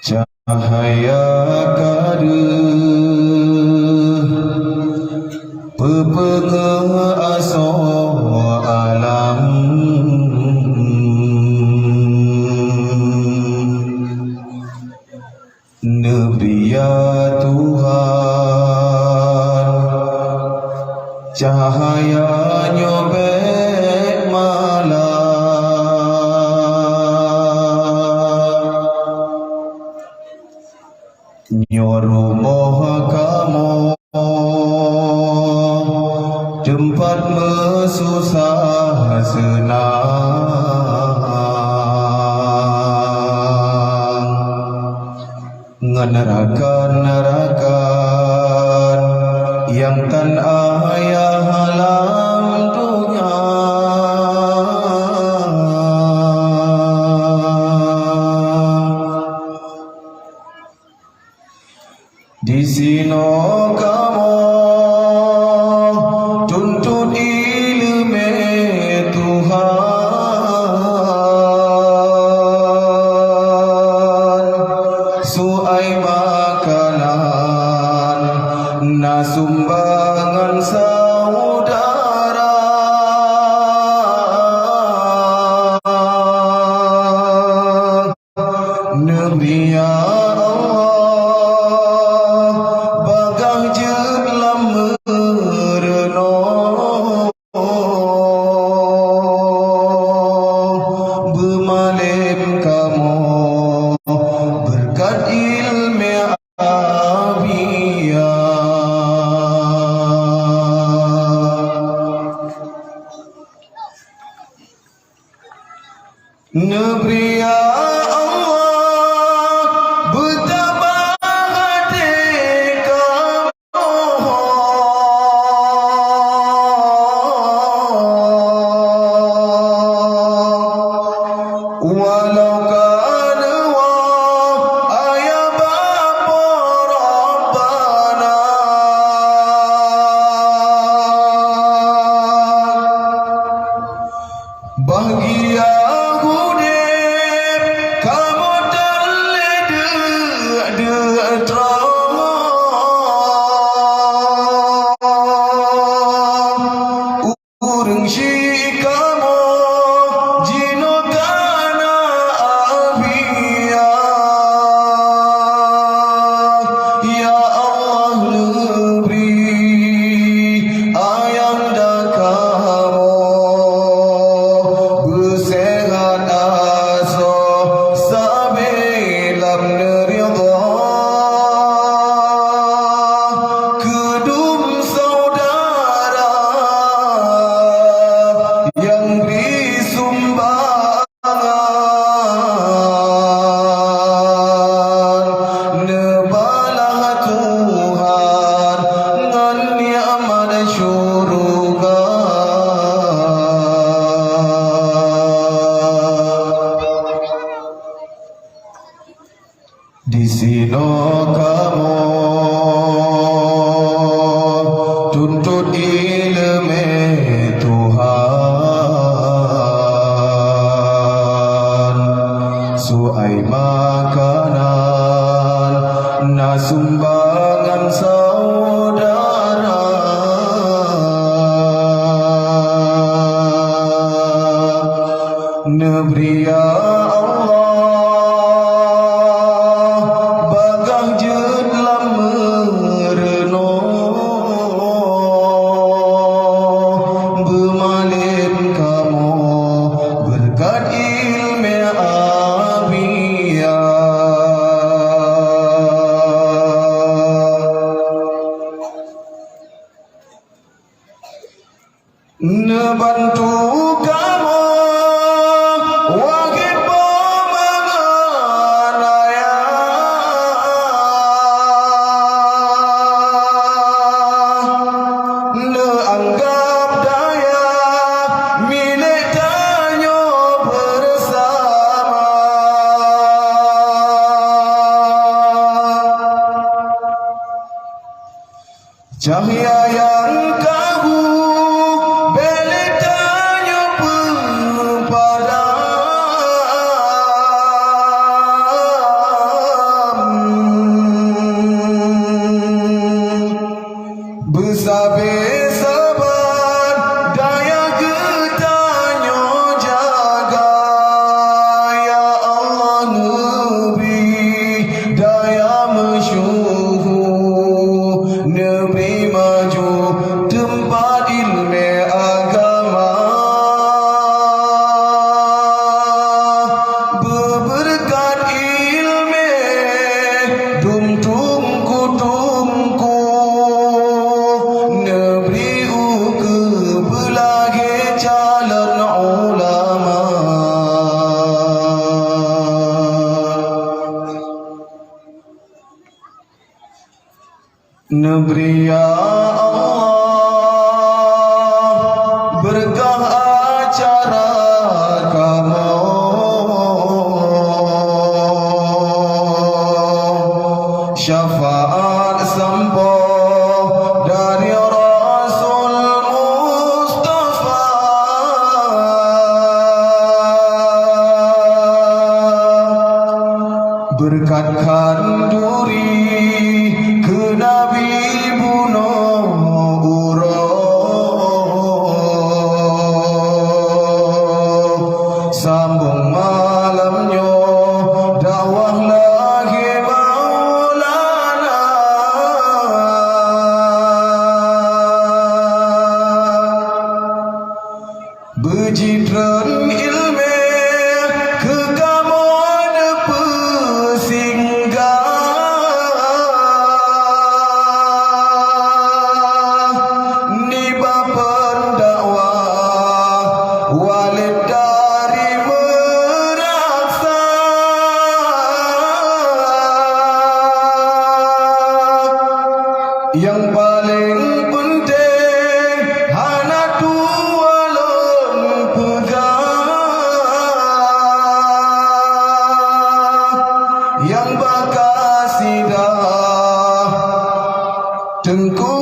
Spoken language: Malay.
Cahaya kara pepengah asa alam, Nebria Tuhan cahayanya bek malam, nyuruh moha kamu tempat mesusah senang, ngenerakan yang tan ayah alam dunia, di sino kamu tuntut ilmu Tuhan, suai makanan na sumbangan saudara, Nebria Allah bagah jelam merenung, bermalim kamu berkat ilmu abiyah. Nebria Allah betambah hati kamu, walau kana ayah bapa Rabbana, bahagia kamu terleda terang, urang si kamu jino kana abiyah. Ya Allah lebri ayam dah kamu bersehat asa sabilam neridha, kedum saudara yang beri sumbangan, nebalah Tuhan ngan ni'mat syurga. Di sino kamu tuntut ilmu Tuhan, suai makanan na sumbangan saudara, Nebria Allah bagah jelam merenung, bermalim kamu berkat ilmu abiyah. Nebantu kamu wahai pemengaraya, neanggap daya milik tanyo bersama, cahaya yang kau belik tanyo pada Negeri ya Allah, berkah acara kamu, syafaat sembuh dari Rasul Mustafa. Berkatkan duri ke Nabi bunuh urut, sambung malamnya dakwah lagi Maulana. Bejitran ilmu ke kamu singgah, ni bapa dakwah walid dari meraksa. Yang paling penting hana tualun pegang, yang bakasidah tengku